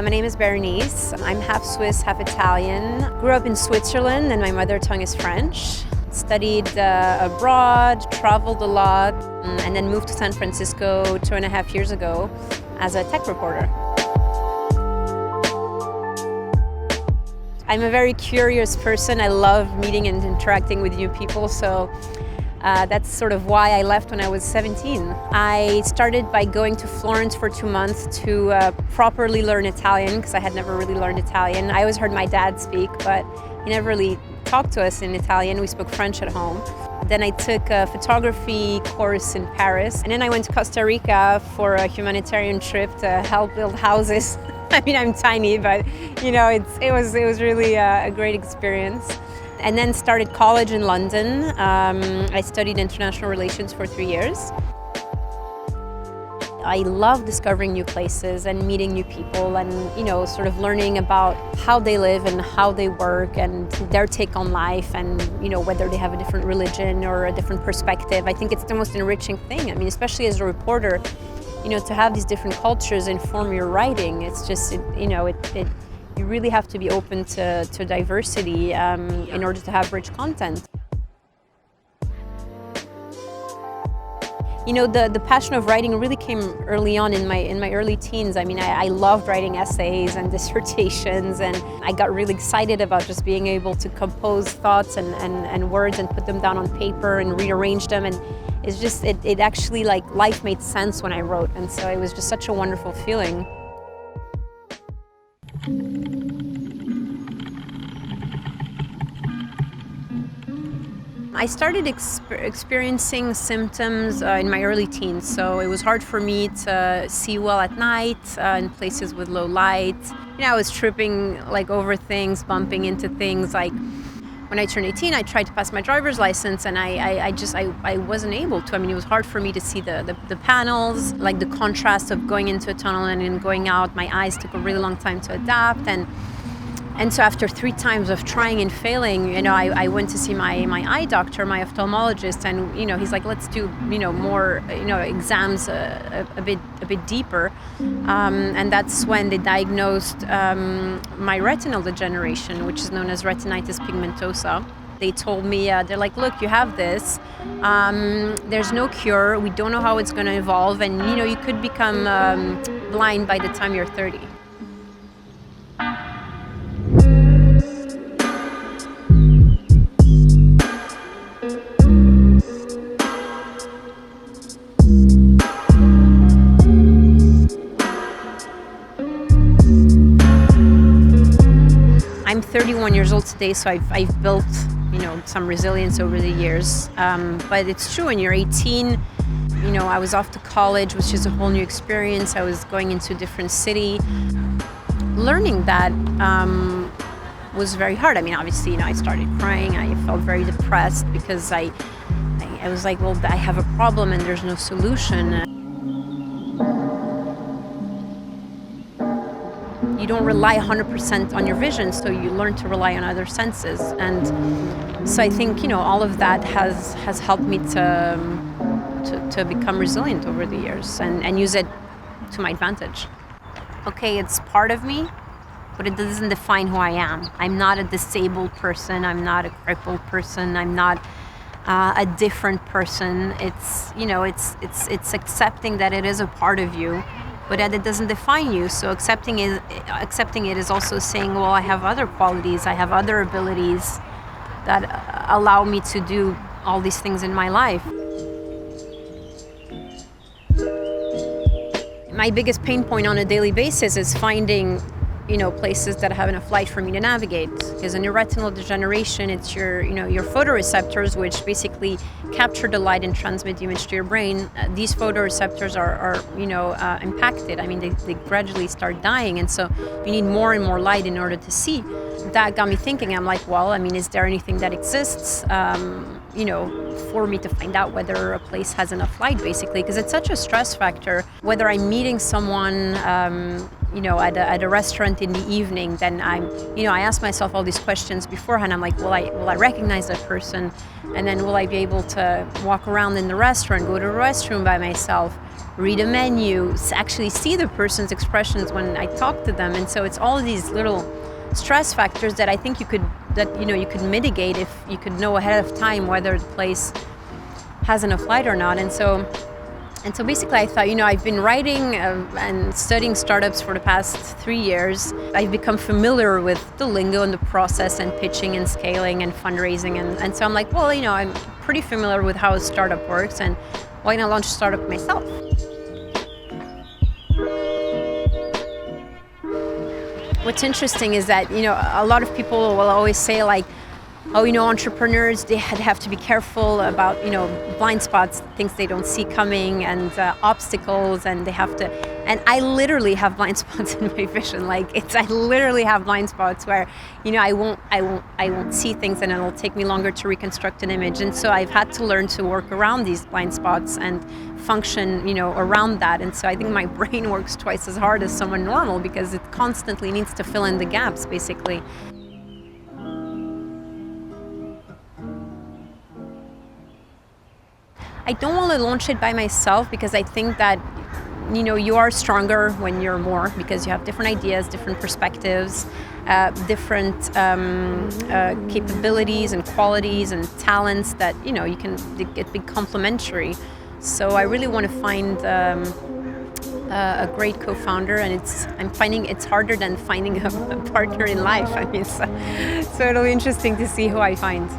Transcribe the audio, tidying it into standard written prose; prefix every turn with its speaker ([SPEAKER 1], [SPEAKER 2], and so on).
[SPEAKER 1] My name is Berenice. I'm half Swiss, half Italian. Grew up in Switzerland and my mother tongue is French. Studied abroad, traveled a lot, and then moved to San Francisco 2.5 years ago as a tech reporter. I'm a very curious person. I love meeting and interacting with new people, so that's sort of why I left when I was 17. I started by going to Florence for 2 months to properly learn Italian, because I had never really learned Italian. I always heard my dad speak, but he never really talked to us in Italian. We spoke French at home. Then I took a photography course in Paris, and then I went to Costa Rica for a humanitarian trip to help build houses. I mean, I'm tiny, but you know, it was really a great experience. And then started college in London. I studied international relations for 3 years. I love discovering new places and meeting new people and, you know, sort of learning about how they live and how they work and their take on life and, you know, whether they have a different religion or a different perspective. I think it's the most enriching thing. I mean, especially as a reporter, you know, to have these different cultures inform your writing, it's just, you really have to be open to diversity in order to have rich content. You know, the passion of writing really came early on in my early teens. I mean, I loved writing essays and dissertations, and I got really excited about just being able to compose thoughts and words and put them down on paper and rearrange them. And it's just, it actually, like, life made sense when I wrote. And so it was just such a wonderful feeling. I started experiencing symptoms in my early teens, so it was hard for me to see well at night in places with low light. You know, I was tripping like over things, bumping into things. Like when I turned 18, I tried to pass my driver's license, and I wasn't able to. I mean, it was hard for me to see the panels, like the contrast of going into a tunnel and then going out. My eyes took a really long time to adapt, and so after 3 times of trying and failing, you know, I went to see my eye doctor, my ophthalmologist, and, you know, he's like, let's do, you know, more, you know, exams a bit deeper. And that's when they diagnosed my retinal degeneration, which is known as retinitis pigmentosa. They told me, they're like, look, you have this. There's no cure. We don't know how it's going to evolve. And, you know, you could become blind by the time you're 30. I'm 31 years old today, so I've built, you know, some resilience over the years. But it's true, when you're 18, you know, I was off to college, which is a whole new experience. I was going into a different city. Learning that was very hard. I mean, obviously, you know, I started crying. I felt very depressed because I was like, well, I have a problem and there's no solution. You don't rely 100% on your vision, so you learn to rely on other senses. And so I think, you know, all of that has helped me to become resilient over the years and use it to my advantage. Okay, it's part of me, but it doesn't define who I am. I'm not a disabled person. I'm not a crippled person. I'm not a different person. It's, you know, it's accepting that it is a part of you, but that it doesn't define you. So accepting it is also saying, well, I have other qualities, I have other abilities that allow me to do all these things in my life. My biggest pain point on a daily basis is finding, you know, places that have enough light for me to navigate. Because in your retinal degeneration, it's your, you know, your photoreceptors, which basically capture the light and transmit the image to your brain. These photoreceptors are you know, impacted. I mean, they gradually start dying, and so you need more and more light in order to see. That got me thinking. I'm like, well, I mean, is there anything that exists, you know, for me to find out whether a place has enough light, basically, because it's such a stress factor. Whether I'm meeting someone, you know, at a restaurant in the evening, then I ask myself all these questions beforehand. I'm like, will I recognize that person? And then will I be able to walk around in the restaurant, go to the restroom by myself, read a menu, actually see the person's expressions when I talk to them? And so it's all these little stress factors that I think you could mitigate if you could know ahead of time whether the place has enough light or not. And so basically I thought, I've been writing and studying startups for the past 3 years. I've become familiar with the lingo and the process and pitching and scaling and fundraising. And so I'm like, well, I'm pretty familiar with how a startup works, and why not launch a startup myself? What's interesting is that, a lot of people will always say like, oh, entrepreneurs, they have to be careful about, blind spots, things they don't see coming, and obstacles, and they have to. And I literally have blind spots in my vision. I literally have blind spots where, I won't see things, and it'll take me longer to reconstruct an image. And so I've had to learn to work around these blind spots and function, around that. And so I think my brain works twice as hard as someone normal because it constantly needs to fill in the gaps, basically. I don't want to launch it by myself because I think that, you are stronger when you're more, because you have different ideas, different perspectives, different capabilities and qualities and talents that, you can get big complementary. So I really want to find a great co-founder, and I'm finding it's harder than finding a partner in life. So it'll be interesting to see who I find.